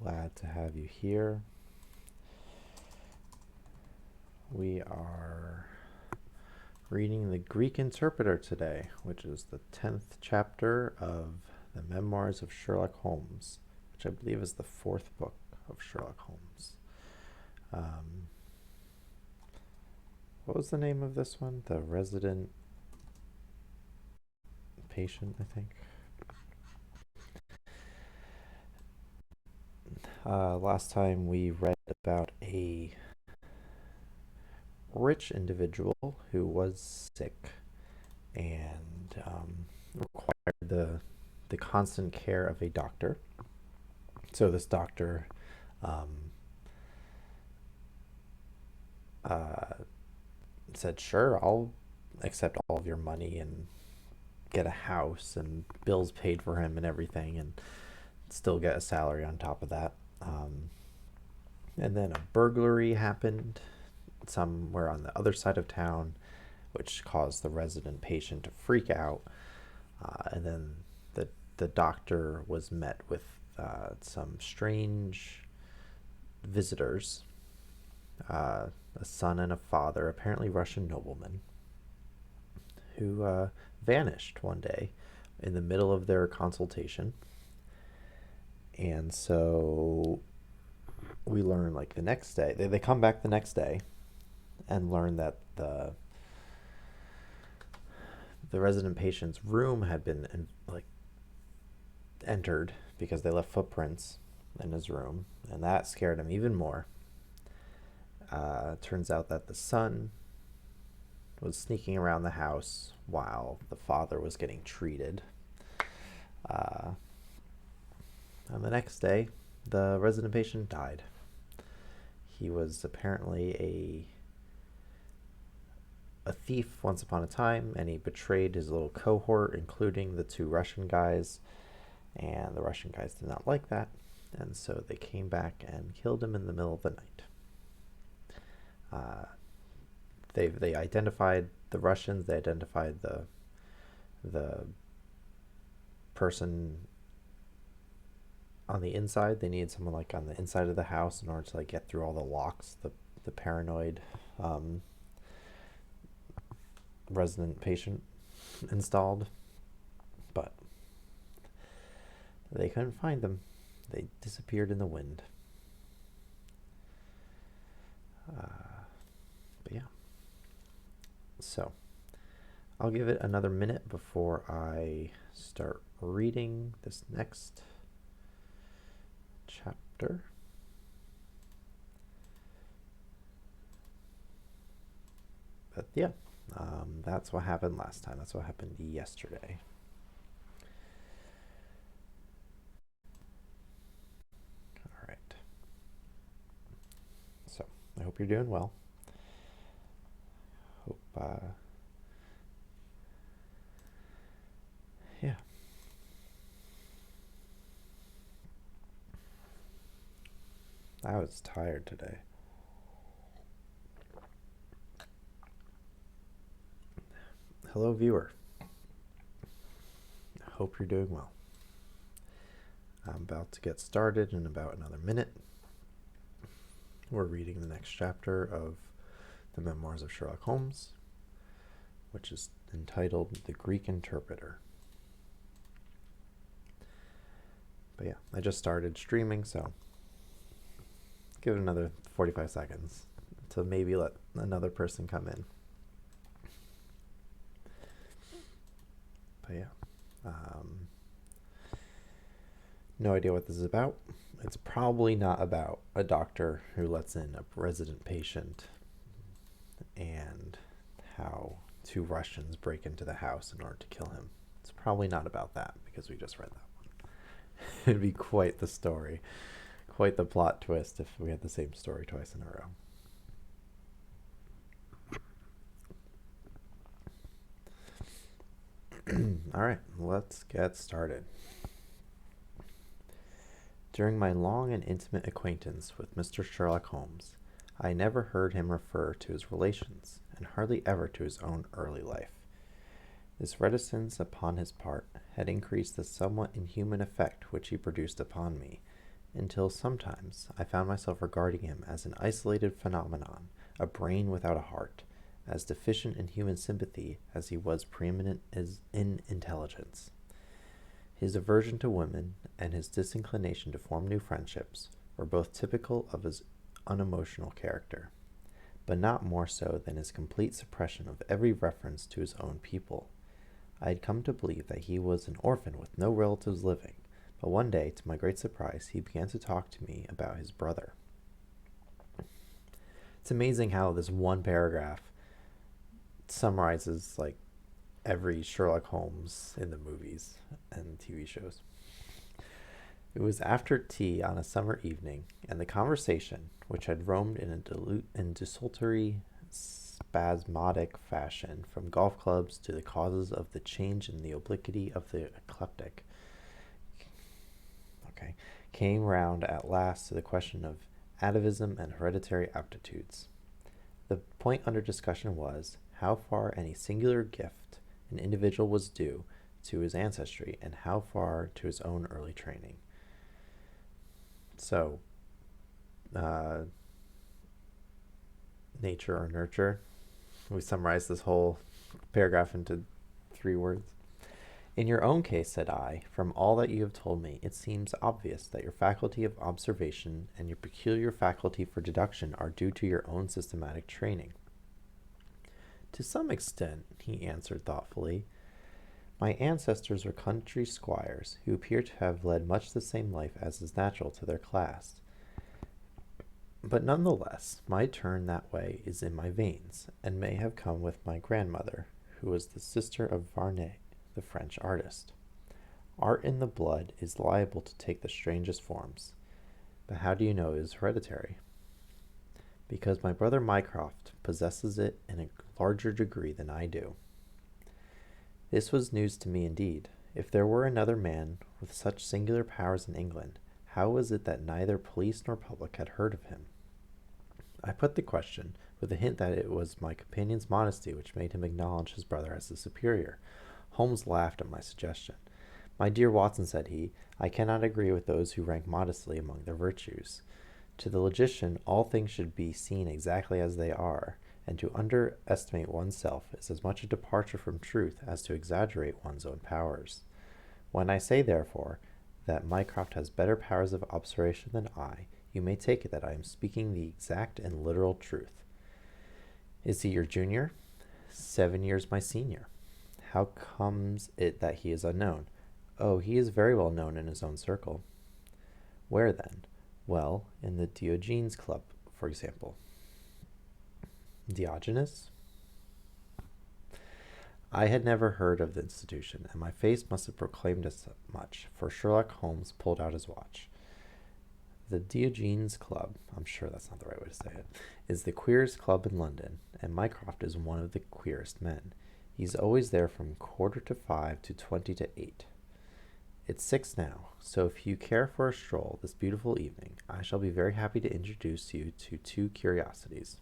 Glad to have you here. We are reading the Greek Interpreter today, which is the 10th chapter of the Memoirs of Sherlock Holmes, which I believe is the fourth book of Sherlock Holmes. What was the name of this one? The Resident Patient, I think. Last time we read about a rich individual who was sick and required the constant care of a doctor. So this doctor said, "Sure, I'll accept all of your money and get a house and bills paid for him and everything, and still get a salary on top of that." And then a burglary happened somewhere on the other side of town, which caused the resident patient to freak out. And then the doctor was met with some strange visitors, a son and a father, apparently Russian noblemen, who vanished one day in the middle of their consultation. And so we learn, like, the next day, they come back the next day and learn that the resident patient's room had been entered because they left footprints in his room, and that scared him even more. Turns out that the son was sneaking around the house while the father was getting treated. And the next day, the resident patient died. He was apparently a thief once upon a time, and he betrayed his little cohort, including the two Russian guys. And the Russian guys did not like that, and so they came back and killed him in the middle of the night. They identified the Russians. They identified the person on the inside. They needed someone like on the inside of the house in order to like get through all the locks. The paranoid resident patient installed, but they couldn't find them. They disappeared in the wind. But yeah. So I'll give it another minute before I start reading this next chapter. But yeah, that's what happened last time. That's what happened yesterday. All right. So I hope you're doing well. Hope, yeah. I was tired today. Hello, viewer. Hope you're doing well. I'm about to get started in about another minute. We're reading the next chapter of the Memoirs of Sherlock Holmes, which is entitled The Greek Interpreter. But yeah, I just started streaming, so give it another 45 seconds to maybe let another person come in. But yeah, no idea what this is about. It's probably not about a doctor who lets in a resident patient and how two Russians break into the house in order to kill him. It's probably not about that, because we just read that one. It'd be quite the story, quite the plot twist if we had the same story twice in a row. All right, let's get started. During my long and intimate acquaintance with Mr. Sherlock Holmes, I never heard him refer to his relations, and hardly ever to his own early life. This reticence upon his part had increased the somewhat inhuman effect which he produced upon me, until sometimes I found myself regarding him as an isolated phenomenon, a brain without a heart, as deficient in human sympathy as he was preeminent in intelligence. His aversion to women and his disinclination to form new friendships were both typical of his unemotional character, but not more so than his complete suppression of every reference to his own people. I had come to believe that he was an orphan with no relatives living, but one day, to my great surprise, he began to talk to me about his brother. It's amazing how this one paragraph summarizes like every Sherlock Holmes in the movies and TV shows. It was after tea on a summer evening, and the conversation, which had roamed in a desultory, spasmodic fashion from golf clubs to the causes of the change in the obliquity of the eclectic, came round at last to the question of atavism and hereditary aptitudes. The point under discussion was how far any singular gift an individual was due to his ancestry and how far to his own early training. So, nature or nurture. We summarize this whole paragraph into 3 words. In your own case, said I, from all that you have told me, it seems obvious that your faculty of observation and your peculiar faculty for deduction are due to your own systematic training. To some extent, he answered thoughtfully. My ancestors were country squires who appear to have led much the same life as is natural to their class. But nonetheless, my turn that way is in my veins, and may have come with my grandmother, who was the sister of Varney, the French artist. Art in the blood is liable to take the strangest forms. But how do you know it is hereditary? Because my brother Mycroft possesses it in a larger degree than I do. This was news to me indeed. If there were another man with such singular powers in England, how was it that neither police nor public had heard of him? I put the question with a hint that it was my companion's modesty which made him acknowledge his brother as his superior. Holmes laughed at my suggestion. My dear Watson, said he, I cannot agree with those who rank modestly among their virtues. To the logician, all things should be seen exactly as they are, and to underestimate oneself is as much a departure from truth as to exaggerate one's own powers. When I say, therefore, that Mycroft has better powers of observation than I, you may take it that I am speaking the exact and literal truth. Is he your junior? 7 years my senior. How comes it that he is unknown? Oh, he is very well known in his own circle. Where then? Well, in the Diogenes Club, for example. Diogenes? I had never heard of the institution, and my face must have proclaimed as much, for Sherlock Holmes pulled out his watch. The Diogenes Club, I'm sure that's not the right way to say it, is the queerest club in London, and Mycroft is one of the queerest men. He's always there from 5:45 to 8:20. It's 6 now, so if you care for a stroll this beautiful evening, I shall be very happy to introduce you to 2 curiosities.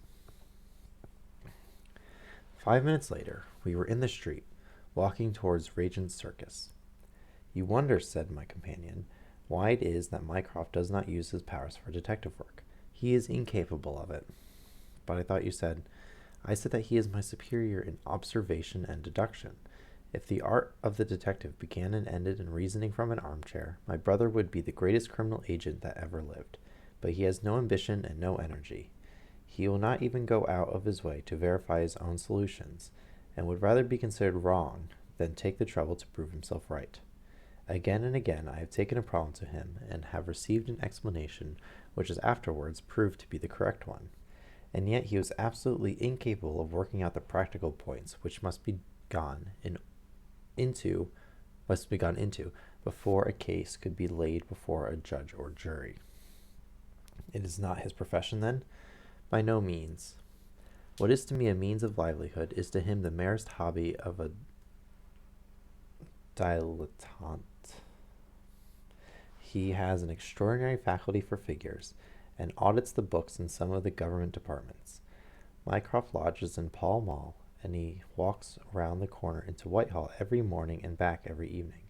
5 minutes later, we were in the street, walking towards Regent's Circus. You wonder, said my companion, why it is that Mycroft does not use his powers for detective work. He is incapable of it. But I thought you said... I said that he is my superior in observation and deduction. If the art of the detective began and ended in reasoning from an armchair, my brother would be the greatest criminal agent that ever lived. But he has no ambition and no energy. He will not even go out of his way to verify his own solutions, and would rather be considered wrong than take the trouble to prove himself right. Again and again I have taken a problem to him, and have received an explanation which has afterwards proved to be the correct one. And yet he was absolutely incapable of working out the practical points which must be gone into before a case could be laid before a judge or jury. It is not his profession, then? By no means. What is to me a means of livelihood is to him the merest hobby of a dilettante. He has an extraordinary faculty for figures, and audits the books in some of the government departments. Mycroft lodges in Pall Mall, and he walks round the corner into Whitehall every morning and back every evening.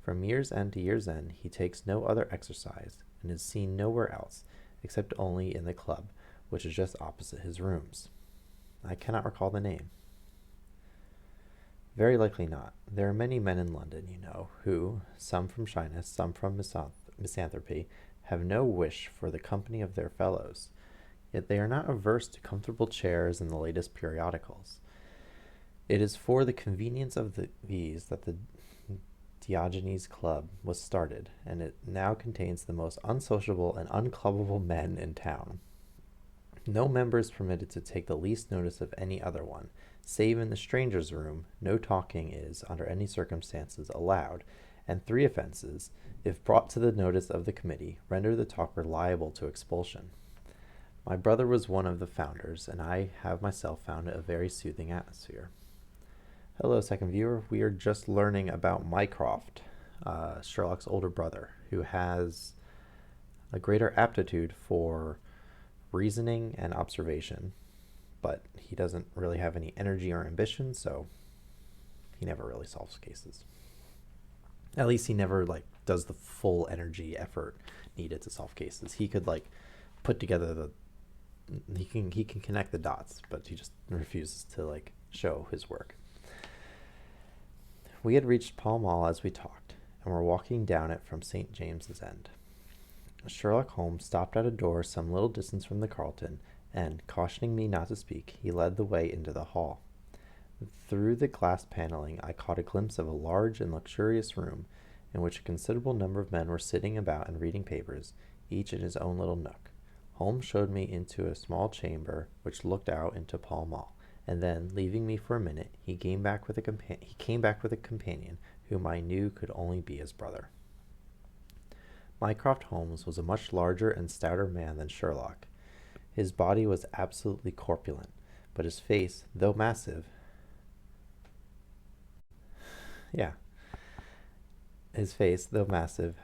From year's end to year's end, he takes no other exercise and is seen nowhere else, except only in the club, which is just opposite his rooms. I cannot recall the name. Very likely not. There are many men in London, you know, who, some from shyness, some from misanthropy, have no wish for the company of their fellows. Yet they are not averse to comfortable chairs and the latest periodicals. It is for the convenience of these that the Diogenes Club was started, and it now contains the most unsociable and unclubbable men in town. No member is permitted to take the least notice of any other one. Save in the strangers' room, no talking is, under any circumstances, allowed, and 3 offenses, if brought to the notice of the committee, render the talker liable to expulsion. My brother was one of the founders, and I have myself found it a very soothing atmosphere. Hello, second viewer. We are just learning about Mycroft, Sherlock's older brother, who has a greater aptitude for reasoning and observation, but he doesn't really have any energy or ambition, so he never really solves cases. At least he never does the full energy effort needed to solve cases. He could put together he can connect the dots, but he just refuses to show his work. We had reached Pall Mall as we talked, and were walking down it from St. James's End. Sherlock Holmes stopped at a door some little distance from the Carlton, and, cautioning me not to speak, he led the way into the hall. Through the glass paneling I caught a glimpse of a large and luxurious room, in which a considerable number of men were sitting about and reading papers, each in his own little nook. Holmes showed me into a small chamber which looked out into Pall Mall, and then, leaving me for a minute, he came back with a companion whom I knew could only be his brother. Mycroft Holmes was a much larger and stouter man than Sherlock. His body was absolutely corpulent, but his face, though massive,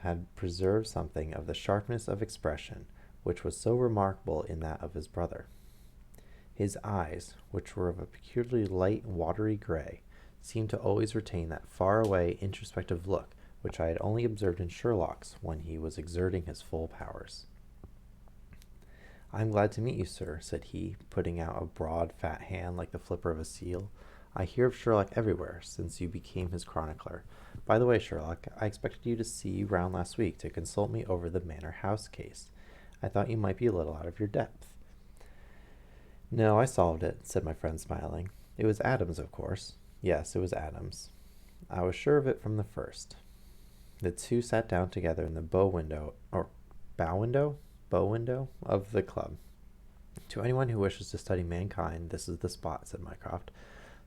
had preserved something of the sharpness of expression which was so remarkable in that of his brother. His eyes, which were of a peculiarly light watery gray, seemed to always retain that far-away, introspective look which I had only observed in Sherlock's when he was exerting his full powers. "I am glad to meet you, sir," said he, putting out a broad, fat hand like the flipper of a seal. "I hear of Sherlock everywhere, since you became his chronicler. By the way, Sherlock, I expected you to see you round last week to consult me over the Manor House case. I thought you might be a little out of your depth." "No, I solved it," said my friend, smiling. "It was Adams, of course." "Yes, it was Adams. I was sure of it from the first." The two sat down together in the bow window of the club. "To anyone who wishes to study mankind, this is the spot," said Mycroft.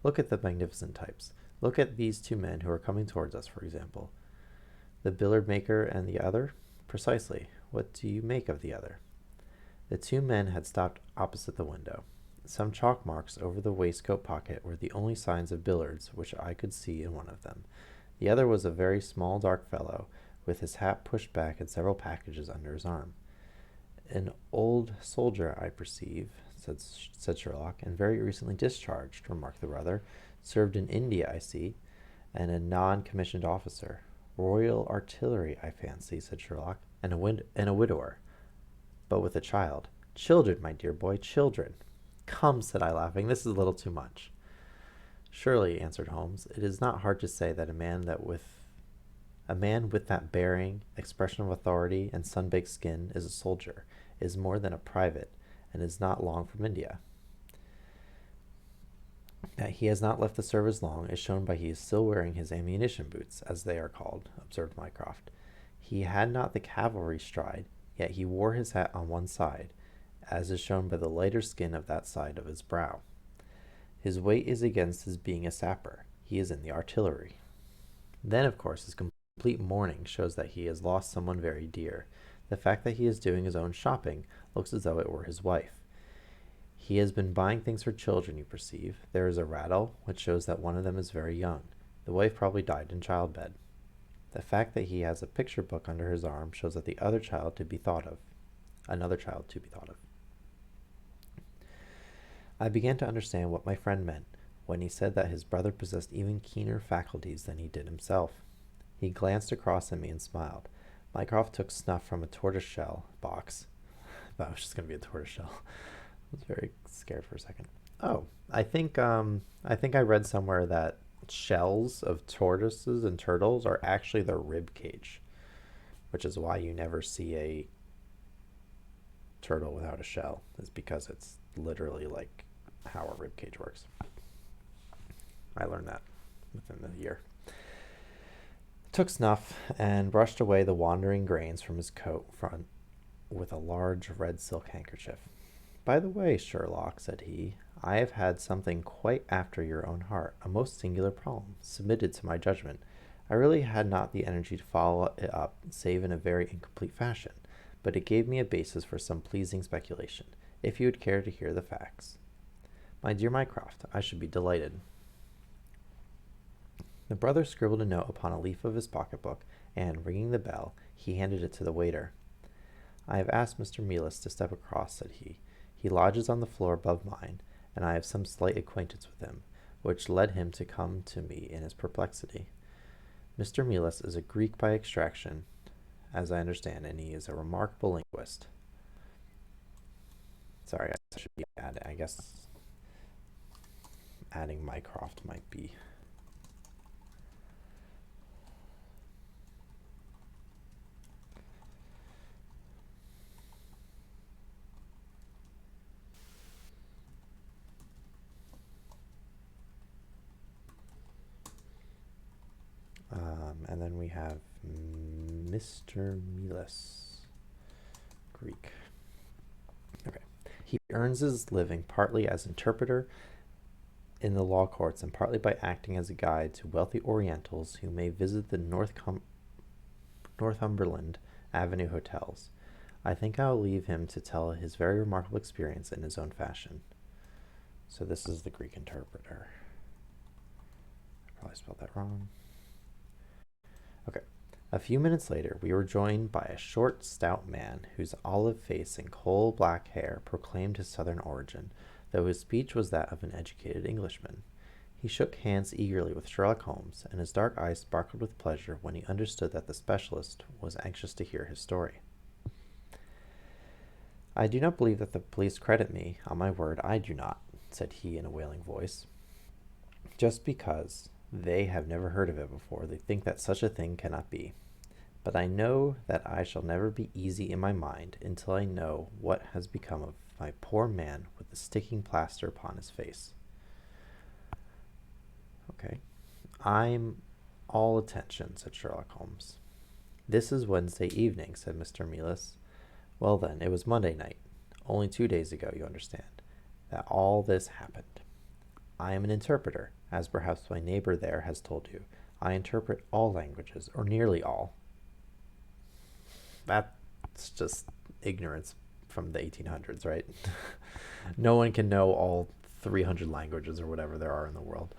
"Look at the magnificent types. Look at these 2 men who are coming towards us, for example." "The billiard maker and the other?" "Precisely. What do you make of the other?" The 2 men had stopped opposite the window. Some chalk marks over the waistcoat pocket were the only signs of billiards which I could see in one of them. The other was a very small, dark fellow, with his hat pushed back and several packages under his arm. "An old soldier, I perceive," said Sherlock, "and very recently discharged," remarked the brother. "Served in India, I see, and a non-commissioned officer. Royal Artillery, I fancy," said Sherlock, "and a widower, but with a child." "Children, my dear boy, children." "Come," said I, laughing, "this is a little too much." "Surely," answered Holmes, "it is not hard to say that a man with that bearing, expression of authority, and sun-baked skin is a soldier, is more than a private, and is not long from India. That he has not left the service long is shown by he is still wearing his ammunition boots, as they are called," observed Mycroft. "He had not the cavalry stride, yet he wore his hat on one side, as is shown by the lighter skin of that side of his brow. His weight is against his being a sapper. He is in the artillery. Then, of course, his complete mourning shows that he has lost someone very dear. The fact that he is doing his own shopping looks as though it were his wife. He has been buying things for children, you perceive. There is a rattle, which shows that one of them is very young. The wife probably died in childbed. The fact that he has a picture book under his arm shows that another child to be thought of. I began to understand what my friend meant when he said that his brother possessed even keener faculties than he did himself. He glanced across at me and smiled. Mycroft took snuff from a tortoiseshell box. I thought it was just going to be a tortoiseshell. I was very scared for a second. Oh, I think I read somewhere that shells of tortoises and turtles are actually their rib cage, which is why you never see a turtle without a shell. Is because it's literally like how a rib cage works. I learned that within the year. Took snuff and brushed away the wandering grains from his coat front with a large red silk handkerchief. By the way, Sherlock, said he, I have had something quite after your own heart, a most singular problem, submitted to my judgment. I really had not the energy to follow it up, save in a very incomplete fashion, but it gave me a basis for some pleasing speculation, if you would care to hear the facts. My dear Mycroft, I should be delighted. The brother scribbled a note upon a leaf of his pocketbook, and, ringing the bell, he handed it to the waiter. I have asked Mr. Mealis to step across, said he. He lodges on the floor above mine, and I have some slight acquaintance with him, which led him to come to me in his perplexity. Mr. Mealis is a Greek by extraction, as I understand, and he is a remarkable linguist. Sorry, I should be adding, I guess adding Mycroft might be. And then we have Mr. Mealis, Greek. Okay. He earns his living partly as interpreter in the law courts and partly by acting as a guide to wealthy Orientals who may visit the Northumberland Avenue hotels. I think I'll leave him to tell his very remarkable experience in his own fashion. So this is the Greek interpreter. I probably spelled that wrong. Okay. A few minutes later, we were joined by a short, stout man whose olive face and coal-black hair proclaimed his southern origin, though his speech was that of an educated Englishman. He shook hands eagerly with Sherlock Holmes, and his dark eyes sparkled with pleasure when he understood that the specialist was anxious to hear his story. I do not believe that the police credit me, on my word, I do not, said he in a wailing voice. Just because they have never heard of it before, they think that such a thing cannot be. But I know that I shall never be easy in my mind until I know what has become of my poor man with the sticking plaster upon his face. Okay. I'm all attention, said Sherlock Holmes. This is Wednesday evening, said Mr. Mealis. Well then, it was Monday night, only 2 days ago, you understand, that all this happened. I am an interpreter, as perhaps my neighbor there has told you. I interpret all languages, or nearly all. That's just ignorance from the 1800s, right? No one can know all 300 languages or whatever there are in the world.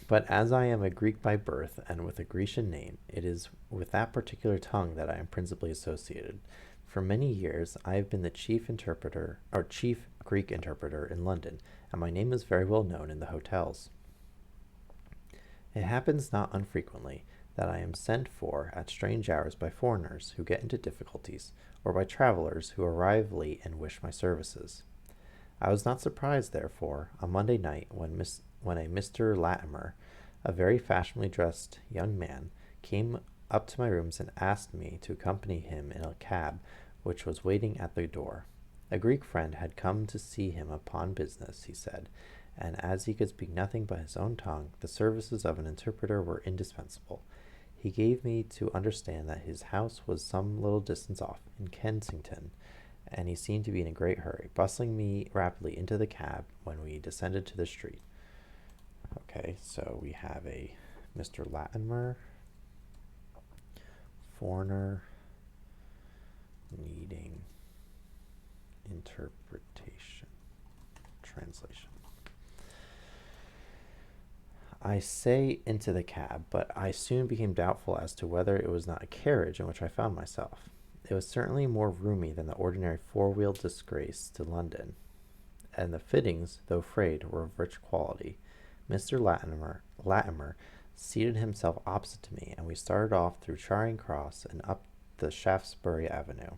But as I am a Greek by birth and with a Grecian name, it is with that particular tongue that I am principally associated. For many years I have been the chief Greek interpreter in London, and my name is very well known in the hotels. It happens not unfrequently that I am sent for at strange hours by foreigners who get into difficulties, or by travelers who arrive late and wish my services. I was not surprised, therefore, on Monday night when a Mr. Latimer, a very fashionably dressed young man, came up to my rooms and asked me to accompany him in a cab which was waiting at the door. A Greek friend had come to see him upon business, he said, and as he could speak nothing but his own tongue, the services of an interpreter were indispensable. He gave me to understand that his house was some little distance off, in Kensington, and he seemed to be in a great hurry, bustling me rapidly into the cab when we descended to the street. Okay, so we have a Mr. Latimer, foreigner, needing interpretation, translation. I say into the cab, but I soon became doubtful as to whether it was not a carriage in which I found myself. It was certainly more roomy than the ordinary four-wheeled disgrace to London, and the fittings, though frayed, were of rich quality. Mr. Latimer seated himself opposite to me, and we started off through Charing Cross and up the Shaftesbury Avenue.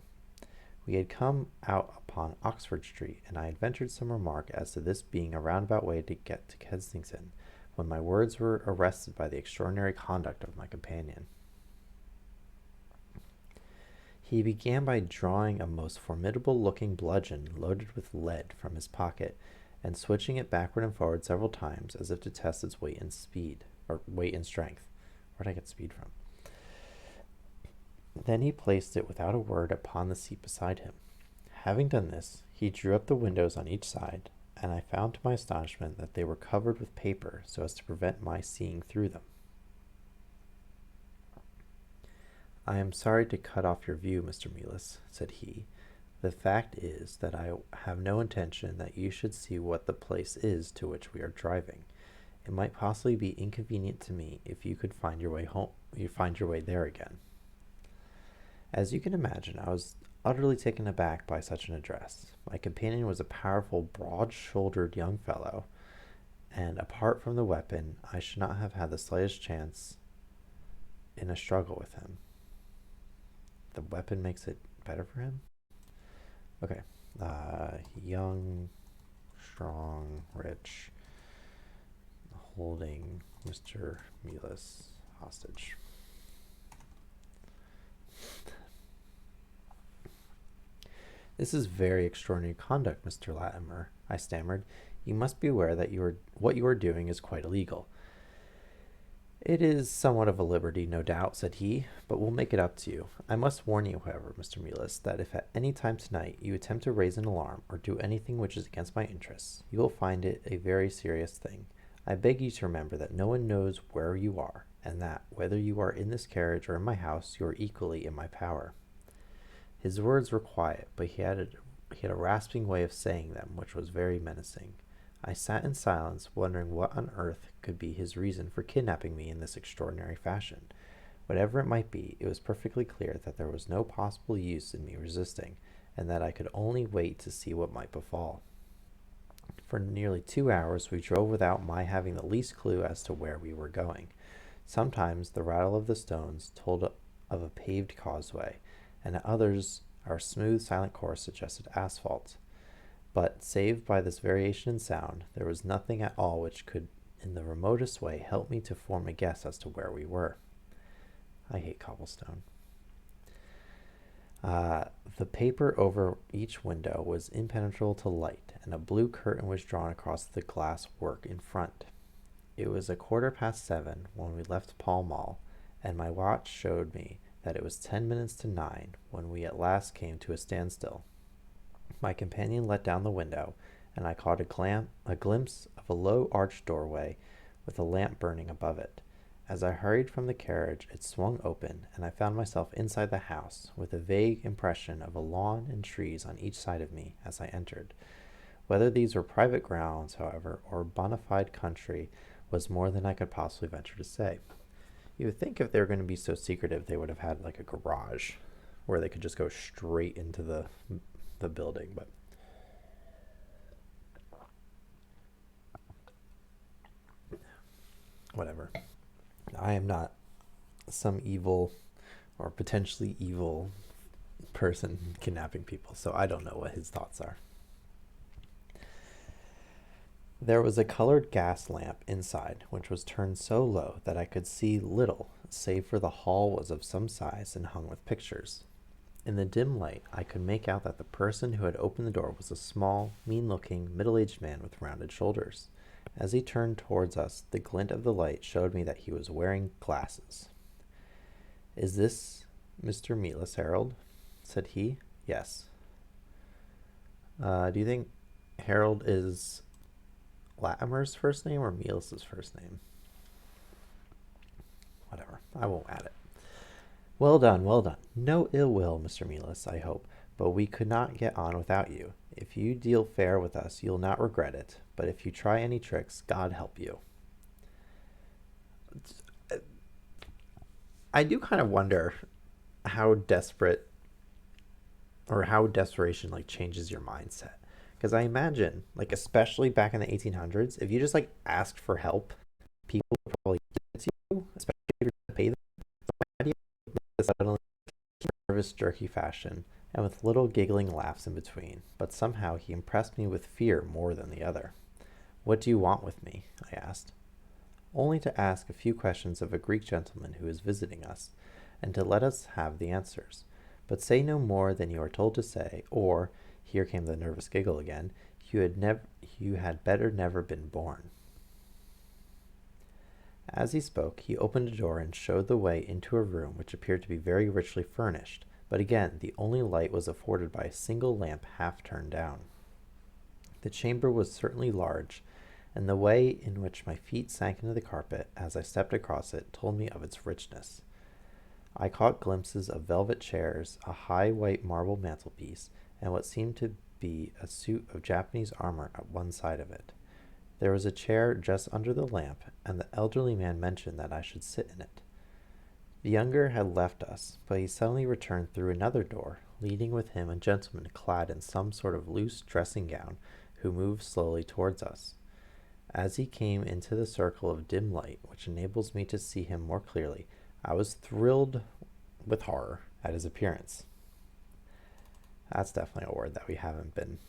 We had come out upon Oxford Street, and I had ventured some remark as to this being a roundabout way to get to Kensington, when my words were arrested by the extraordinary conduct of my companion. He began by drawing a most formidable-looking bludgeon loaded with lead from his pocket, and switching it backward and forward several times, as if to test its weight and strength. Where did I get speed from? Then he placed it without a word upon the seat beside him. Having done this, he drew up the windows on each side, and I found to my astonishment that they were covered with paper so as to prevent my seeing through them. "I am sorry to cut off your view, Mr. Mealis," said he. "The fact is that I have no intention that you should see what the place is to which we are driving. It might possibly be inconvenient to me if you could find your way home. You find your way there again." As you can imagine, I was utterly taken aback by such an address. My companion was a powerful, broad-shouldered young fellow, and apart from the weapon, I should not have had the slightest chance in a struggle with him. The weapon makes it better for him? Okay. Young, strong, rich, holding Mr. Mealis hostage. "This is very extraordinary conduct, Mr. Latimer," I stammered. "You must be aware that what you are doing is quite illegal." "It is somewhat of a liberty, no doubt," said he, "but we'll make it up to you. I must warn you, however, Mr. Mealis, that if at any time tonight you attempt to raise an alarm or do anything which is against my interests, you will find it a very serious thing. I beg you to remember that no one knows where you are, and that, whether you are in this carriage or in my house, you are equally in my power." His words were quiet, but he had a rasping way of saying them which was very menacing. I sat in silence, wondering what on earth could be his reason for kidnapping me in this extraordinary fashion. Whatever it might be, it was perfectly clear that there was no possible use in me resisting, and that I could only wait to see what might befall. For nearly 2 hours we drove without my having the least clue as to where we were going. Sometimes the rattle of the stones told of a paved causeway, and at others our smooth, silent course suggested asphalt. But, save by this variation in sound, there was nothing at all which could in the remotest way help me to form a guess as to where we were. I hate cobblestone. The paper over each window was impenetrable to light, and a blue curtain was drawn across the glass work in front. It was 7:15 when we left Pall Mall, and my watch showed me that it was 10 minutes to 9 when we at last came to a standstill. My companion let down the window, and I caught a glimpse of a low arched doorway with a lamp burning above it. As I hurried from the carriage, it swung open, and I found myself inside the house, with a vague impression of a lawn and trees on each side of me as I entered. Whether these were private grounds, however, or bona fide country, was more than I could possibly venture to say. You would think if they were going to be so secretive, they would have had like a garage where they could just go straight into the building, but whatever. I am not some evil or potentially evil person kidnapping people, so I don't know what his thoughts are. There was a colored gas lamp inside, which was turned so low that I could see little, save for the hall was of some size and hung with pictures. In the dim light, I could make out that the person who had opened the door was a small, mean-looking, middle-aged man with rounded shoulders. As he turned towards us, the glint of the light showed me that he was wearing glasses. "Is this Mr. Mealis, Harold?" said he. "Yes." Do you think Harold is Latimer's first name or Mealis' first name? Whatever. I won't add it. "Well done, well done. No ill will, Mr. Mealis, I hope, but we could not get on without you. If you deal fair with us, you'll not regret it, but if you try any tricks, God help you." I do kind of wonder how desperate or how desperation like changes your mindset. Because I imagine, like especially back in the 1800s, if you just like asked for help, people would probably it's you, especially if you're going to pay them. Why do you make this suddenly nervous, jerky fashion, and with little giggling laughs in between? But somehow he impressed me with fear more than the other. What do you want with me? I asked. Only to ask a few questions of a Greek gentleman who is visiting us, and to let us have the answers. But say no more than you are told to say, or, here came the nervous giggle again, you had better never been born. As he spoke, he opened a door and showed the way into a room which appeared to be very richly furnished, but again the only light was afforded by a single lamp half turned down. The chamber was certainly large, and the way in which my feet sank into the carpet as I stepped across it told me of its richness. I caught glimpses of velvet chairs, a high white marble mantelpiece, and what seemed to be a suit of Japanese armor at one side of it. There was a chair just under the lamp, and the elderly man mentioned that I should sit in it. The younger had left us, but he suddenly returned through another door, leading with him a gentleman clad in some sort of loose dressing gown, who moved slowly towards us. As he came into the circle of dim light, which enables me to see him more clearly, I was thrilled with horror at his appearance. That's definitely a word that we haven't been.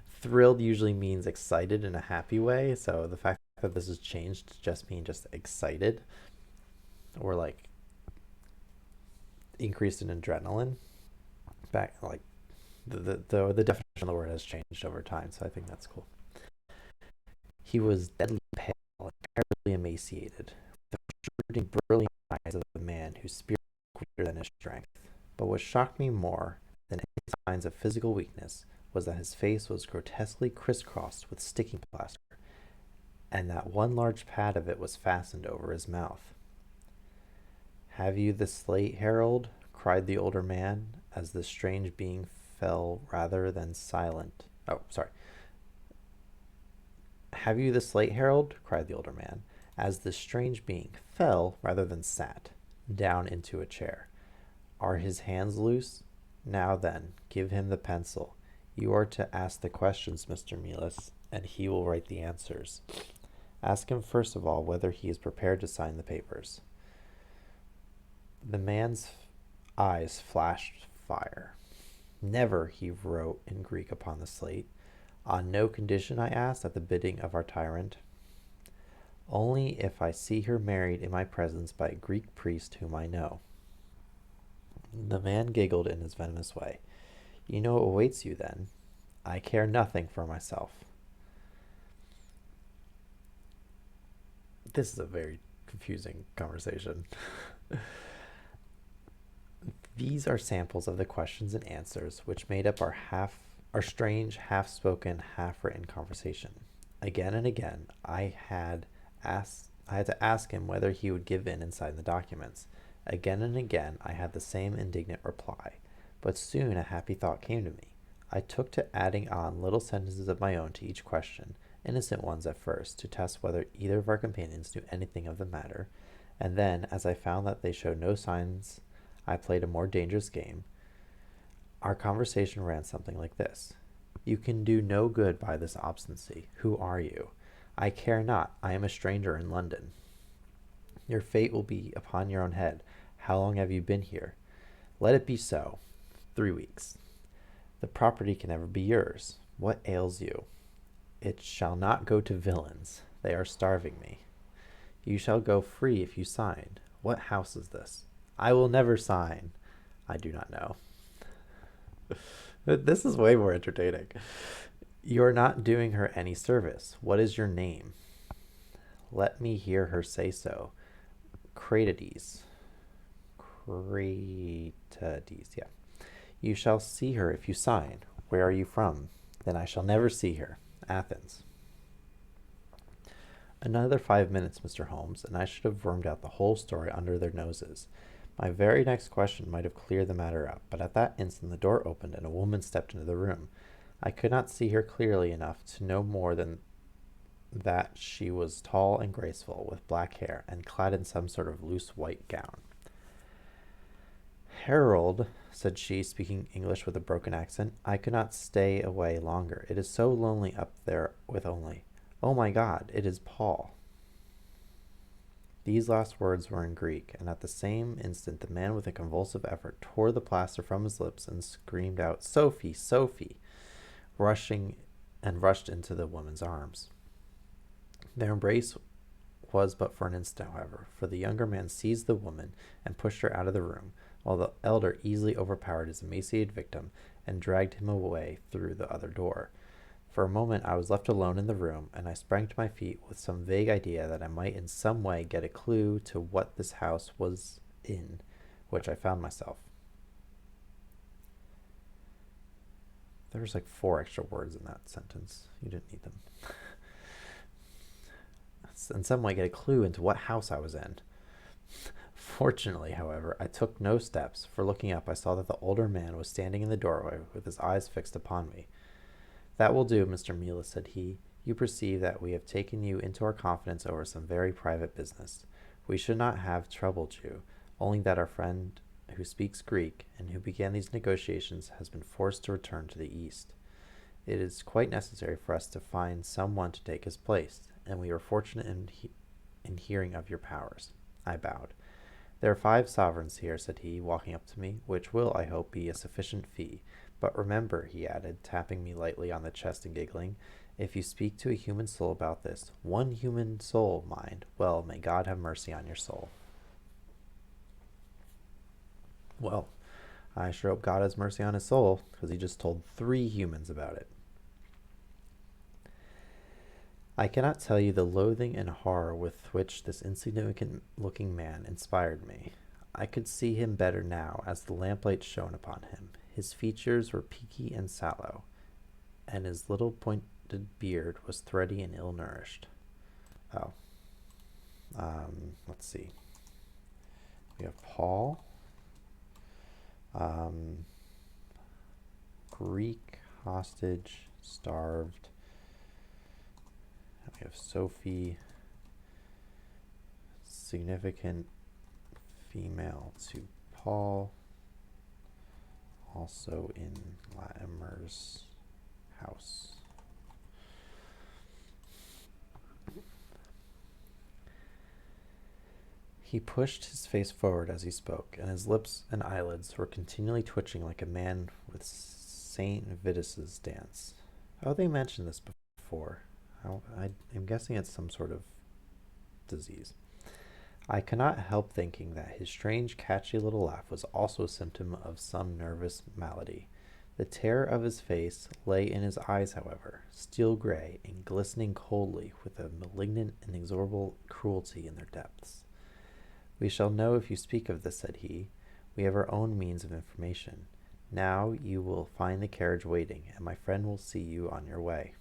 Thrilled usually means excited in a happy way, so the fact that this has changed to just mean just excited or like increased in adrenaline. Back like the definition of the word has changed over time, so I think that's cool. He was deadly pale, entirely emaciated, with the shooting, brilliant eyes of a man whose spirit was greater than his strength. But what shocked me more than any signs of physical weakness was that his face was grotesquely crisscrossed with sticking plaster, and that one large pad of it was fastened over his mouth. "Have you the slate, Harold?" cried the older man, as the strange being fell rather than silent. Oh, sorry. "Have you the slate, Harold?" cried the older man, as the strange being fell rather than sat down into a chair. "Are his hands loose? Now then, give him the pencil. You are to ask the questions, Mr. Mealis, and he will write the answers. Ask him first of all whether he is prepared to sign the papers." The man's eyes flashed fire. "Never," he wrote in Greek upon the slate. "On no condition?" I asked, at the bidding of our tyrant. "Only if I see her married in my presence by a Greek priest whom I know." The man giggled in his venomous way. "You know what awaits you, then?" "I care nothing for myself." This is a very confusing conversation. These are samples of the questions and answers which made up our strange, half-spoken, half-written conversation. Again and again, I had to ask him whether he would give in and sign the documents. Again and again, I had the same indignant reply. But soon a happy thought came to me. I took to adding on little sentences of my own to each question, innocent ones at first, to test whether either of our companions knew anything of the matter, and then, as I found that they showed no signs, I played a more dangerous game. Our conversation ran something like this: "You can do no good by this obstinacy. Who are you?" "I care not. I am a stranger in London." "Your fate will be upon your own head. How long have you been here?" "Let it be so. 3 weeks." "The property can never be yours. What ails you?" "It shall not go to villains. They are starving me." "You shall go free if you sign." "What house is this?" "I will never sign." "I do not know." This is way more entertaining. "You are not doing her any service. What is your name?" "Let me hear her say so." Cratides. Cratides, yeah. "You shall see her if you sign." "Where are you from?" "Then I shall never see her." "Athens." Another 5 minutes, Mr. Holmes, and I should have wormed out the whole story under their noses. My very next question might have cleared the matter up, but at that instant the door opened and a woman stepped into the room. I could not see her clearly enough to know more than that she was tall and graceful, with black hair, and clad in some sort of loose white gown. "Harold," said she, speaking English with a broken accent, "I could not stay away longer. It is so lonely up there with only— Oh, my God, it is Paul." These last words were in Greek, and at the same instant the man with a convulsive effort tore the plaster from his lips and screamed out, "Sophie, Sophie!" rushing and rushed into the woman's arms. Their embrace was but for an instant, however, for the younger man seized the woman and pushed her out of the room, while the elder easily overpowered his emaciated victim and dragged him away through the other door. For a moment I was left alone in the room, and I sprang to my feet with some vague idea that I might in some way get a clue to what this house was in which I found myself. There was like 4 extra words in that sentence. You didn't need them. In some way get a clue into what house I was in. Fortunately, however, I took no steps, for looking up I saw that the older man was standing in the doorway with his eyes fixed upon me. "That will do, Mr. Mealis," said he. "You perceive that we have taken you into our confidence over some very private business. We should not have troubled you, only that our friend who speaks Greek and who began these negotiations has been forced to return to the East. It is quite necessary for us to find some one to take his place, and we are fortunate in hearing of your powers." I bowed. "There are 5 sovereigns here," said he, walking up to me, "which will, I hope, be a sufficient fee. But remember," he added, tapping me lightly on the chest and giggling, "if you speak to a human soul about this, one human soul, mind, well, may God have mercy on your soul." Well, I sure hope God has mercy on his soul, because he just told 3 humans about it. I cannot tell you the loathing and horror with which this insignificant-looking man inspired me. I could see him better now as the lamplight shone upon him. His features were peaky and sallow, and his little pointed beard was thready and ill-nourished. Oh. Let's see. We have Paul. Greek, hostage, starved. We have Sophie, significant female to Paul, also in Latimer's house. He pushed his face forward as he spoke, and his lips and eyelids were continually twitching like a man with St. Vitus's dance. Oh, they mentioned this before. I'm guessing it's some sort of disease. I cannot help thinking that his strange, catchy little laugh was also a symptom of some nervous malady. The terror of his face lay in his eyes, however, steel gray and glistening coldly with a malignant and inexorable cruelty in their depths. "We shall know if you speak of this," said he. "We have our own means of information. Now you will find the carriage waiting, and my friend will see you on your way."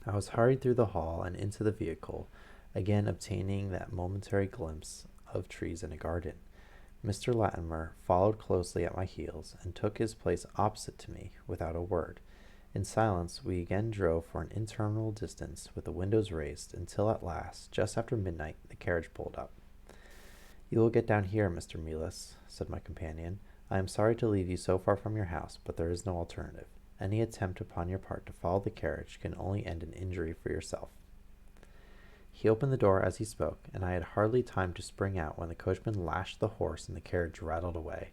I was hurried through the hall and into the vehicle, again obtaining that momentary glimpse of trees in a garden. Mr. Latimer followed closely at my heels, and took his place opposite to me, without a word. In silence we again drove for an interminable distance, with the windows raised, until at last, just after midnight, the carriage pulled up. "You will get down here, Mr. Mealis," said my companion. "I am sorry to leave you so far from your house, but there is no alternative. Any attempt upon your part to follow the carriage can only end in injury for yourself." He opened the door as he spoke, and I had hardly time to spring out when the coachman lashed the horse and the carriage rattled away.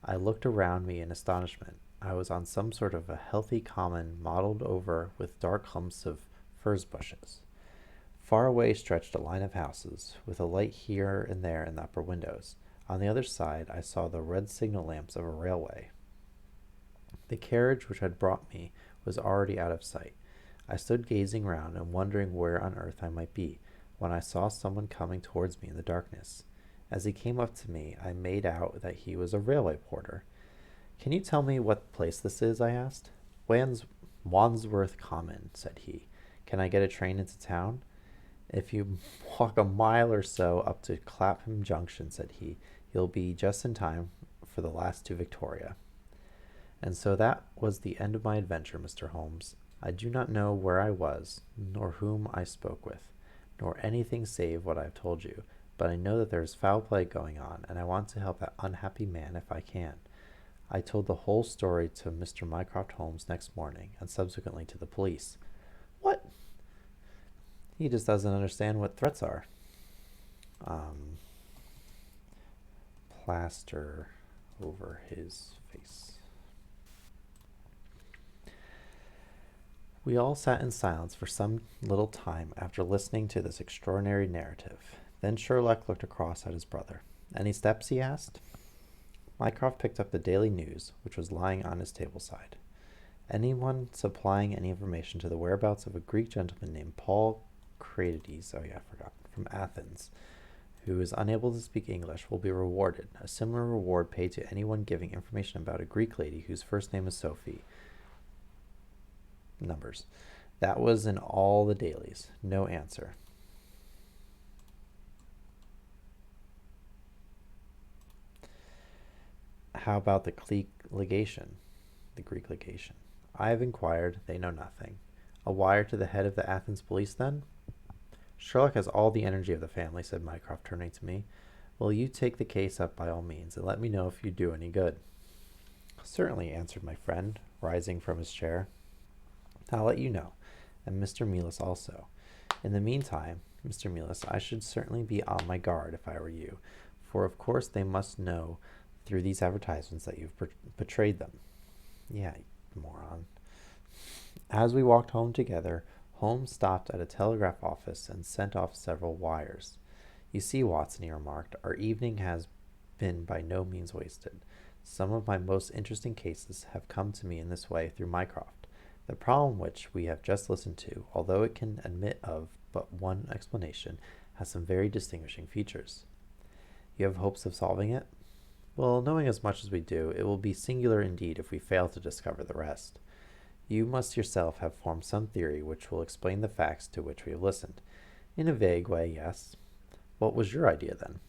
I looked around me in astonishment. I was on some sort of a healthy common mottled over with dark clumps of furze bushes. Far away stretched a line of houses, with a light here and there in the upper windows. On the other side I saw the red signal lamps of a railway. The carriage which had brought me was already out of sight. I stood gazing round and wondering where on earth I might be, when I saw someone coming towards me in the darkness. As he came up to me, I made out that he was a railway porter. "Can you tell me what place this is?" I asked. Wandsworth Common," said he. "Can I get a train into town?" "If you walk a mile or so up to Clapham Junction," said he, "you'll be just in time for the last to Victoria." And so that was the end of my adventure, Mr. Holmes. I do not know where I was, nor whom I spoke with, nor anything save what I have told you, but I know that there is foul play going on, and I want to help that unhappy man if I can. I told the whole story to Mr. Mycroft Holmes next morning, and subsequently to the police. "What?" "He just doesn't understand what threats are." um, plaster over his face. We all sat in silence for some little time after listening to this extraordinary narrative. Then Sherlock looked across at his brother. Any steps? He asked. Mycroft picked up the Daily News, which was lying on his table side. Anyone supplying any information to the whereabouts of a Greek gentleman named Paul Cratides, oh yeah, I forgot, from Athens, who is unable to speak English, will be rewarded. A similar reward paid to anyone giving information about a Greek lady whose first name is Sophie. Numbers. That was in all the dailies. No answer. How about the Greek legation? The Greek legation. I have inquired. They know nothing. A wire to the head of the Athens police, then? Sherlock has all the energy of the family, said Mycroft, turning to me. Will you take the case up by all means, and let me know if you do any good? Certainly, answered my friend, rising from his chair. I'll let you know, and Mr. Mealis also. In the meantime, Mr. Mealis, I should certainly be on my guard if I were you, for of course they must know through these advertisements that you've betrayed them. Yeah, you moron. As we walked home together, Holmes stopped at a telegraph office and sent off several wires. You see, Watson, he remarked, our evening has been by no means wasted. Some of my most interesting cases have come to me in this way through Mycroft. The problem which we have just listened to, although it can admit of but one explanation, has some very distinguishing features. You have hopes of solving it? Well, knowing as much as we do, it will be singular indeed if we fail to discover the rest. You must yourself have formed some theory which will explain the facts to which we have listened. In a vague way, yes. What was your idea, then?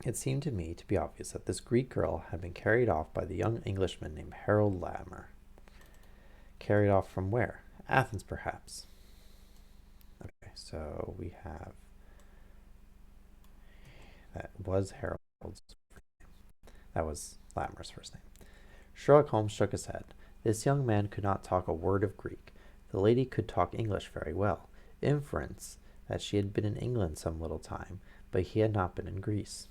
It seemed to me to be obvious that this Greek girl had been carried off by the young Englishman named Harold Lammer. Carried off from where? Athens, perhaps. Okay, so we have... That was Harold's first name. That was Lammer's first name. Sherlock Holmes shook his head. This young man could not talk a word of Greek. The lady could talk English very well. Inference that she had been in England some little time, but he had not been in Greece.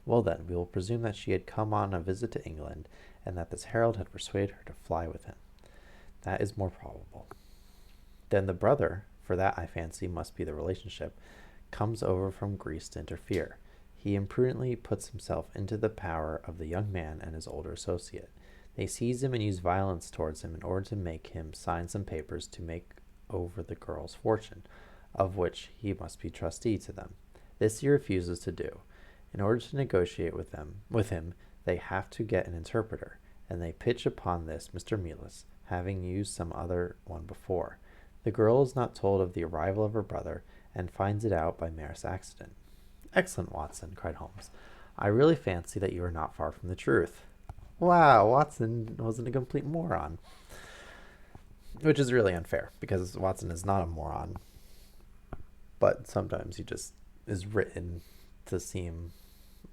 Well then, we will presume that she had come on a visit to England, and that this Harold had persuaded her to fly with him. That is more probable. Then the brother, for that I fancy must be the relationship, comes over from Greece to interfere. He imprudently puts himself into the power of the young man and his older associate. They seize him and use violence towards him in order to make him sign some papers to make over the girl's fortune, of which he must be trustee to them. This he refuses to do. In order to negotiate with him, they have to get an interpreter, and they pitch upon this Mr. Mealis, having used some other one before. The girl is not told of the arrival of her brother, and finds it out by merest accident. Excellent, Watson, cried Holmes. I really fancy that you are not far from the truth. Wow, Watson wasn't a complete moron. Which is really unfair, because Watson is not a moron. But sometimes he just is written to seem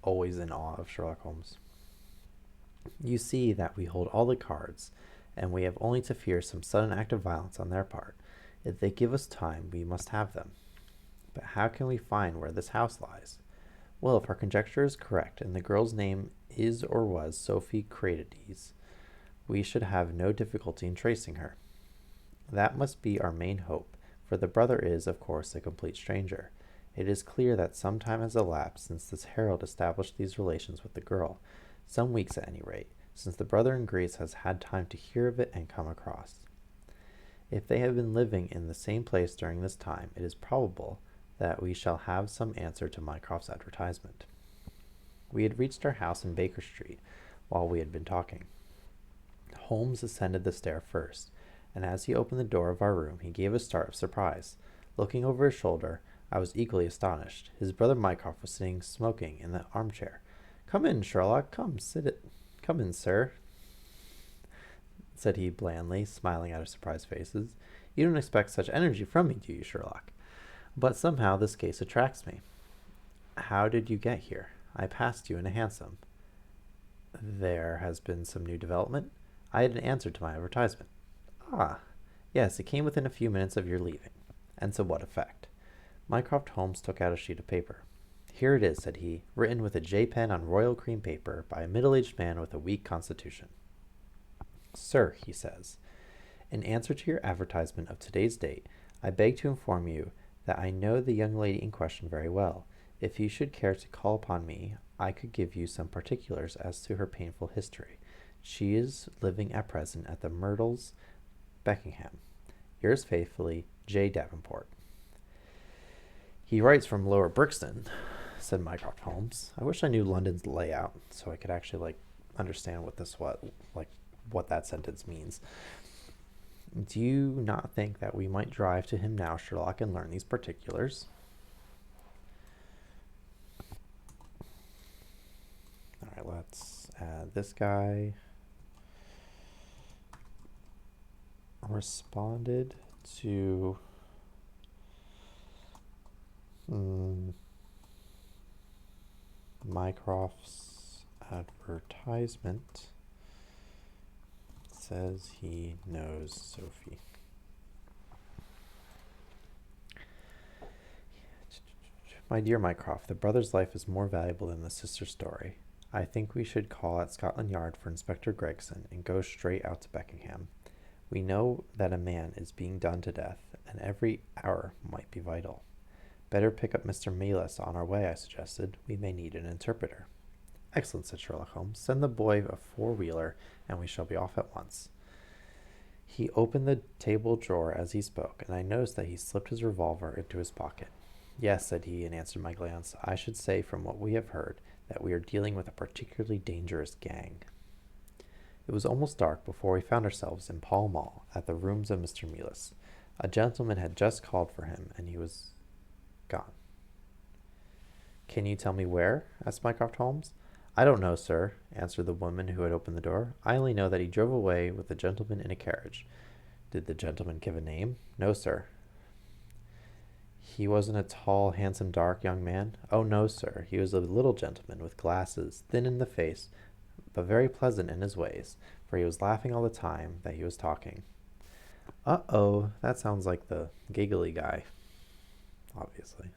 always in awe of Sherlock Holmes. You see that we hold all the cards, and we have only to fear some sudden act of violence on their part. If they give us time, we must have them. But how can we find where this house lies? Well, if our conjecture is correct, and the girl's name is or was Sophie Cratides, we should have no difficulty in tracing her. That must be our main hope, for the brother is, of course, a complete stranger. It is clear that some time has elapsed since this Harold established these relations with the girl, some weeks at any rate, since the brother in Greece has had time to hear of it and come across. If they have been living in the same place during this time, it is probable that we shall have some answer to Mycroft's advertisement. We had reached our house in Baker Street while we had been talking. Holmes ascended the stair first, and as he opened the door of our room, he gave a start of surprise. Looking over his shoulder, I was equally astonished. His brother Mycroft was sitting smoking in the armchair. Come in, Sherlock. Come in, sir, said he blandly, smiling at our surprised faces. You don't expect such energy from me, do you, Sherlock? But somehow this case attracts me. How did you get here? I passed you in a hansom. There has been some new development? I had an answer to my advertisement. Ah, yes, it came within a few minutes of your leaving. And to what effect? Mycroft Holmes took out a sheet of paper. Here it is, said he, written with a J pen on royal cream paper by a middle-aged man with a weak constitution. Sir, he says, in answer to your advertisement of today's date, I beg to inform you that I know the young lady in question very well. If you should care to call upon me, I could give you some particulars as to her painful history. She is living at present at the Myrtles, Beckenham. Yours faithfully, J. Davenport. He writes from Lower Brixton, said Mycroft Holmes. I wish I knew London's layout so I could actually understand what that sentence means. Do you not think that we might drive to him now, Sherlock, and learn these particulars? All right, let's add this guy. Responded to Mycroft's advertisement. Says he knows Sophie. My dear Mycroft, the brother's life is more valuable than the sister's story. I think we should call at Scotland Yard for Inspector Gregson and go straight out to Beckenham. We know that a man is being done to death, and every hour might be vital. Better pick up Mr. Melas on our way, I suggested. We may need an interpreter. Excellent, said Sherlock Holmes. Send the boy a four-wheeler, and we shall be off at once. He opened the table drawer as he spoke, and I noticed that he slipped his revolver into his pocket. Yes, said he, in answer to my glance, I should say from what we have heard that we are dealing with a particularly dangerous gang. It was almost dark before we found ourselves in Pall Mall at the rooms of Mr. Melas. A gentleman had just called for him, and he was gone. Can you tell me where? Asked Mycroft Holmes. I don't know, sir, answered the woman who had opened the door. I only know that he drove away with a gentleman in a carriage. Did the gentleman give a name? No, sir. He wasn't a tall, handsome, dark young man? Oh, no, sir. He was a little gentleman with glasses, thin in the face, but very pleasant in his ways, for he was laughing all the time that he was talking. Uh-oh, that sounds like the giggly guy, obviously.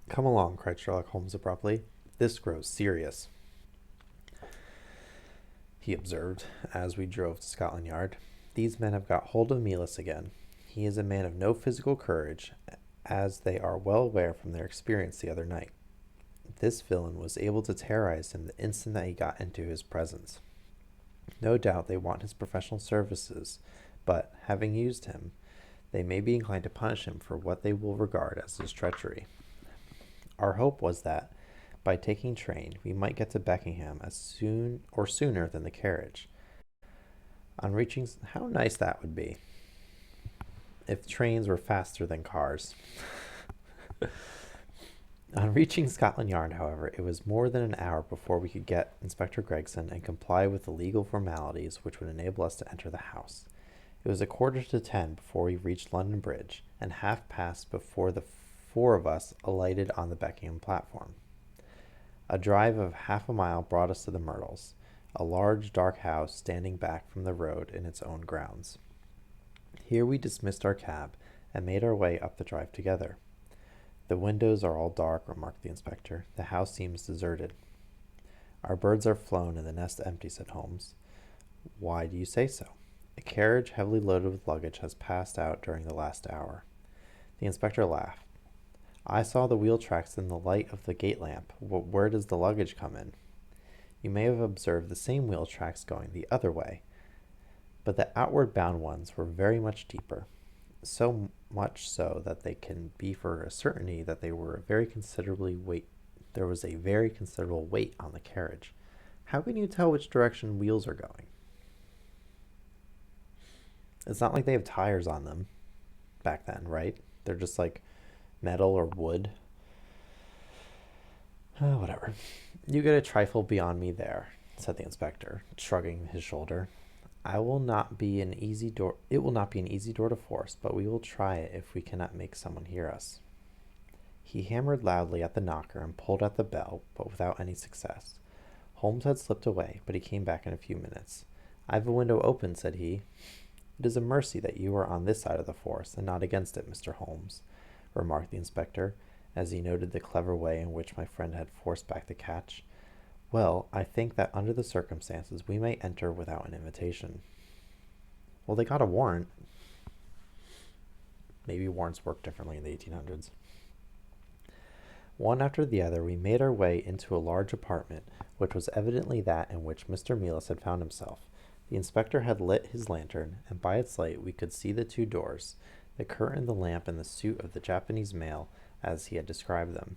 Come along, cried Sherlock Holmes abruptly. This grows serious, he observed, as we drove to Scotland Yard. These men have got hold of Melas again. He is a man of no physical courage, as they are well aware from their experience the other night. This villain was able to terrorize him the instant that he got into his presence. No doubt they want his professional services, but, having used him, they may be inclined to punish him for what they will regard as his treachery. Our hope was that, by taking train, we might get to Beckenham as soon or sooner than the carriage. On reaching, how nice that would be, if trains were faster than cars. On reaching Scotland Yard, however, it was more than an hour before we could get Inspector Gregson and comply with the legal formalities which would enable us to enter the house. It was 9:45 before we reached London Bridge, and 5:30 before the four of us alighted on the Beckenham platform. A drive of half a mile brought us to the Myrtles, a large dark house standing back from the road in its own grounds. Here we dismissed our cab and made our way up the drive together. The windows are all dark, remarked the inspector. The house seems deserted. Our birds are flown and the nest empty, said Holmes. Why do you say so? A carriage heavily loaded with luggage has passed out during the last hour. The inspector laughed. I saw the wheel tracks in the light of the gate lamp. Where does the luggage come in? You may have observed the same wheel tracks going the other way, but the outward bound ones were very much deeper, so much so that they can be for a certainty that there was a very considerable weight on the carriage. How can you tell which direction wheels are going? It's not like they have tires on them back then, right? They're just like metal or wood. Whatever. You get a trifle beyond me there, said the inspector, shrugging his shoulder. It will not be an easy door to force, but we will try it if we cannot make someone hear us. He hammered loudly at the knocker and pulled at the bell, but without any success. Holmes had slipped away, but he came back in a few minutes. "I've a window open," said he. "It is a mercy that you are on this side of the force, and not against it, Mr. Holmes," remarked the inspector, as he noted the clever way in which my friend had forced back the catch. "Well, I think that under the circumstances we may enter without an invitation." Well, they got a warrant. Maybe warrants worked differently in the 1800s. One after the other, we made our way into a large apartment, which was evidently that in which Mr. Mealis had found himself. The inspector had lit his lantern, and by its light we could see the two doors, the curtain, the lamp, and the suit of the Japanese mail, as he had described them.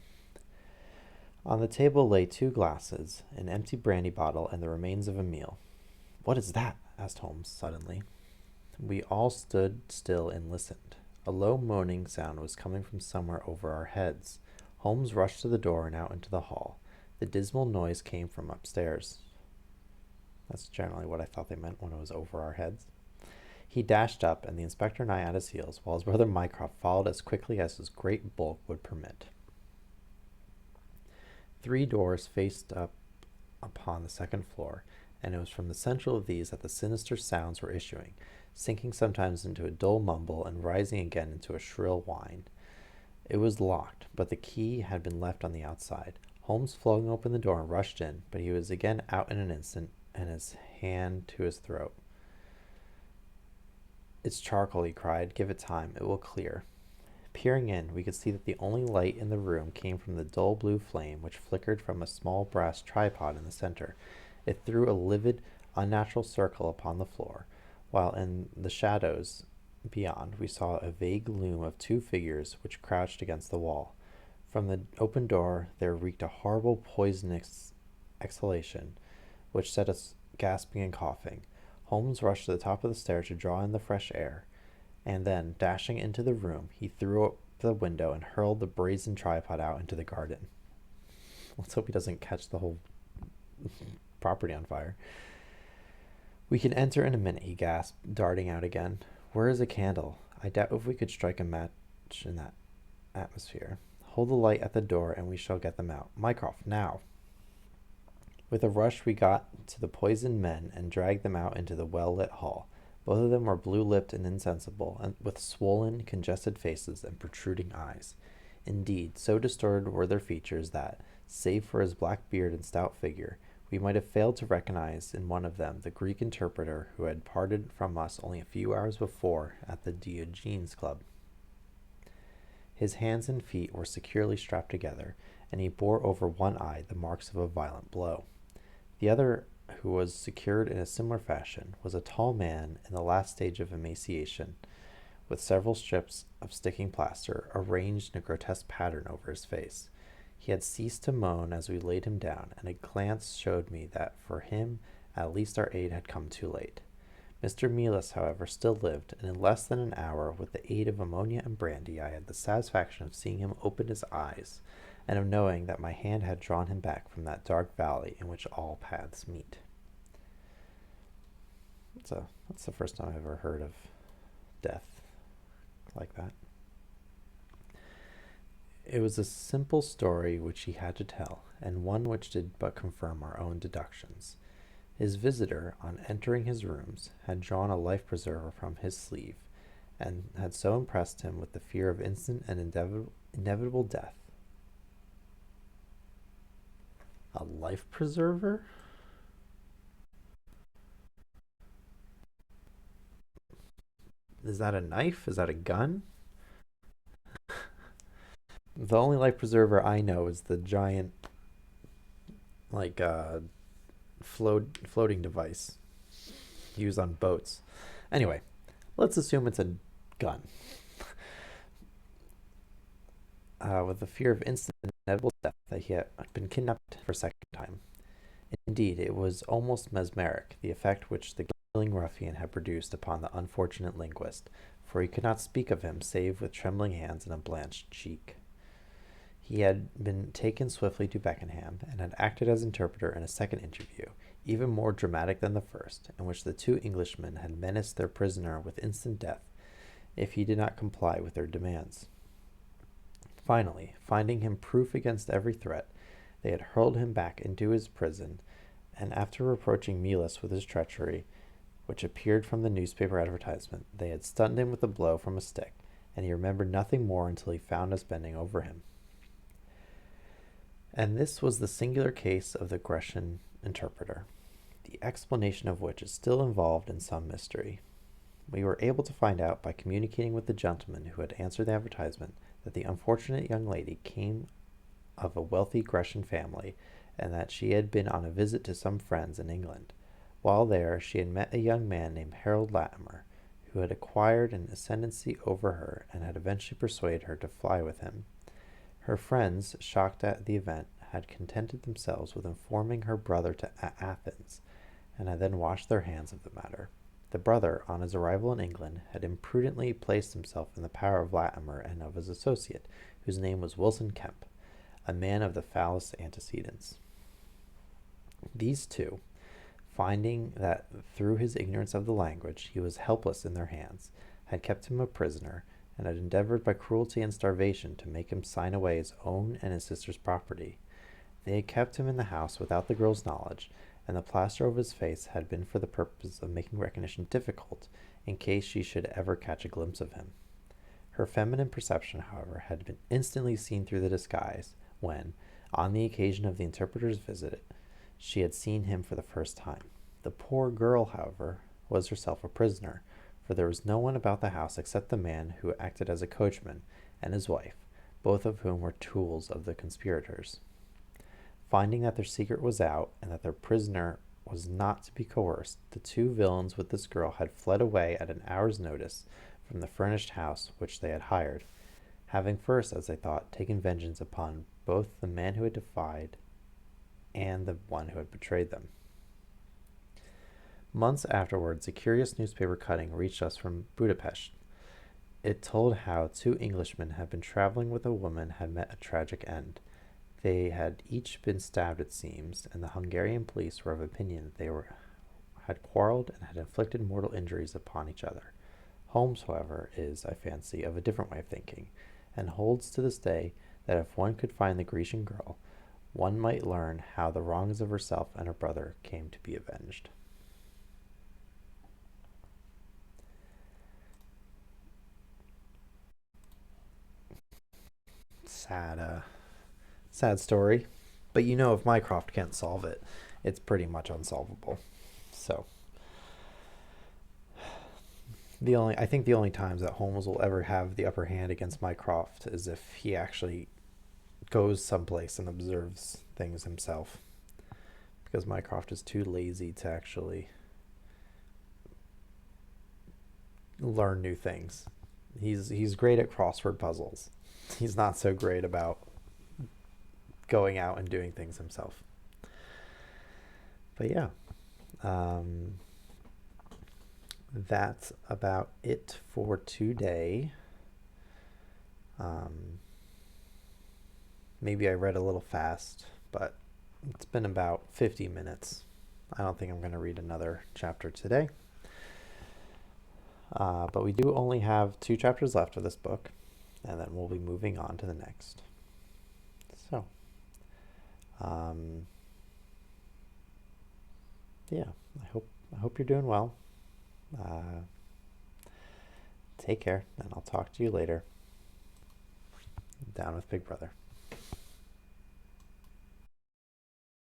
On the table lay 2 glasses, an empty brandy bottle, and the remains of a meal. "What is that?" asked Holmes suddenly. We all stood still and listened. A low moaning sound was coming from somewhere over our heads. Holmes rushed to the door and out into the hall. The dismal noise came from upstairs. That's generally what I thought they meant when it was over our heads. He dashed up, and the inspector and I at his heels, while his brother Mycroft followed as quickly as his great bulk would permit. 3 doors faced up upon the second floor, and it was from the central of these that the sinister sounds were issuing, sinking sometimes into a dull mumble and rising again into a shrill whine. It was locked, but the key had been left on the outside. Holmes flung open the door and rushed in, but he was again out in an instant, and his hand to his throat. "It's charcoal," he cried. "Give it time. It will clear." Peering in, we could see that the only light in the room came from the dull blue flame which flickered from a small brass tripod in the center. It threw a livid, unnatural circle upon the floor, while in the shadows beyond we saw a vague loom of 2 figures which crouched against the wall. From the open door there reeked a horrible poisonous exhalation, which set us gasping and coughing. Holmes rushed to the top of the stairs to draw in the fresh air, and then, dashing into the room, he threw up the window and hurled the brazen tripod out into the garden. Let's hope he doesn't catch the whole property on fire. "We can enter in a minute," he gasped, darting out again. "Where is a candle? I doubt if we could strike a match in that atmosphere. Hold the light at the door, and we shall get them out. Mycroft, now!" With a rush we got to the poisoned men and dragged them out into the well-lit hall. Both of them were blue-lipped and insensible, and with swollen, congested faces and protruding eyes. Indeed, so distorted were their features that, save for his black beard and stout figure, we might have failed to recognize in one of them the Greek interpreter who had parted from us only a few hours before at the Diogenes Club. His hands and feet were securely strapped together, and he bore over one eye the marks of a violent blow. The other, who was secured in a similar fashion, was a tall man in the last stage of emaciation, with several strips of sticking plaster arranged in a grotesque pattern over his face. He had ceased to moan as we laid him down, and a glance showed me that for him at least our aid had come too late. Mr. Mealis, however, still lived, and in less than an hour, with the aid of ammonia and brandy, I had the satisfaction of seeing him open his eyes, and of knowing that my hand had drawn him back from that dark valley in which all paths meet. That's the first time I've ever heard of death like that. It was a simple story which he had to tell, and one which did but confirm our own deductions. His visitor, on entering his rooms, had drawn a life-preserver from his sleeve, and had so impressed him with the fear of instant and inevitable death. A life-preserver? Is that a knife? Is that a gun? The only life preserver I know is the giant, like, floating device used on boats. Anyway, let's assume it's a gun. With the fear of instant and inevitable death, that he had been kidnapped for a second time. Indeed, it was almost mesmeric, the effect which the killing ruffian had produced upon the unfortunate linguist, for he could not speak of him save with trembling hands and a blanched cheek. He had been taken swiftly to Beckenham, and had acted as interpreter in a second interview, even more dramatic than the first, in which the 2 Englishmen had menaced their prisoner with instant death if he did not comply with their demands. Finally, finding him proof against every threat, they had hurled him back into his prison And after reproaching Mealyus with his treachery, which appeared from the newspaper advertisement, they had stunned him with a blow from a stick, and he remembered nothing more until he found us bending over him. And this was the singular case of the Grecian interpreter, the explanation of which is still involved in some mystery. We were able to find out by communicating with the gentleman who had answered the advertisement that the unfortunate young lady came of a wealthy Grecian family, and that she had been on a visit to some friends in England. While there, she had met a young man named Harold Latimer, who had acquired an ascendancy over her and had eventually persuaded her to fly with him. Her friends, shocked at the event, had contented themselves with informing her brother to Athens, and had then washed their hands of the matter. The brother, on his arrival in England, had imprudently placed himself in the power of Latimer and of his associate, whose name was Wilson Kemp, a man of the foulest antecedents. These two, finding that through his ignorance of the language he was helpless in their hands, had kept him a prisoner, and had endeavored by cruelty and starvation to make him sign away his own and his sister's property. They had kept him in the house without the girl's knowledge, and the plaster over his face had been for the purpose of making recognition difficult in case she should ever catch a glimpse of him. Her feminine perception, however, had been instantly seen through the disguise when, on the occasion of the interpreter's visit, she had seen him for the first time. The poor girl, however, was herself a prisoner, for there was no one about the house except the man who acted as a coachman and his wife, both of whom were tools of the conspirators. Finding that their secret was out, and that their prisoner was not to be coerced, the two villains with this girl had fled away at an hour's notice from the furnished house which they had hired, having first, as they thought, taken vengeance upon both the man who had defied and the one who had betrayed them. Months afterwards, a curious newspaper cutting reached us from Budapest. It told how two Englishmen had been traveling with a woman had met a tragic end. They had each been stabbed, it seems, and the Hungarian police were of opinion that had quarreled and had inflicted mortal injuries upon each other. Holmes, however, is, I fancy, of a different way of thinking, and holds to this day that if one could find the Grecian girl, one might learn how the wrongs of herself and her brother came to be avenged. Sad story. But if Mycroft can't solve it, it's pretty much unsolvable. So I think the only times that Holmes will ever have the upper hand against Mycroft is if he actually goes someplace and observes things himself, because Mycroft is too lazy to actually learn new things. He's great at crossword puzzles. He's not so great about going out and doing things himself. But yeah, um, that's about it for today. Maybe I read a little fast, but it's been about 50 minutes. I don't think I'm going to read another chapter today. But we do only have 2 chapters left of this book, and then we'll be moving on to the next. So, yeah, I hope you're doing well. Take care, and I'll talk to you later. Down with Big Brother.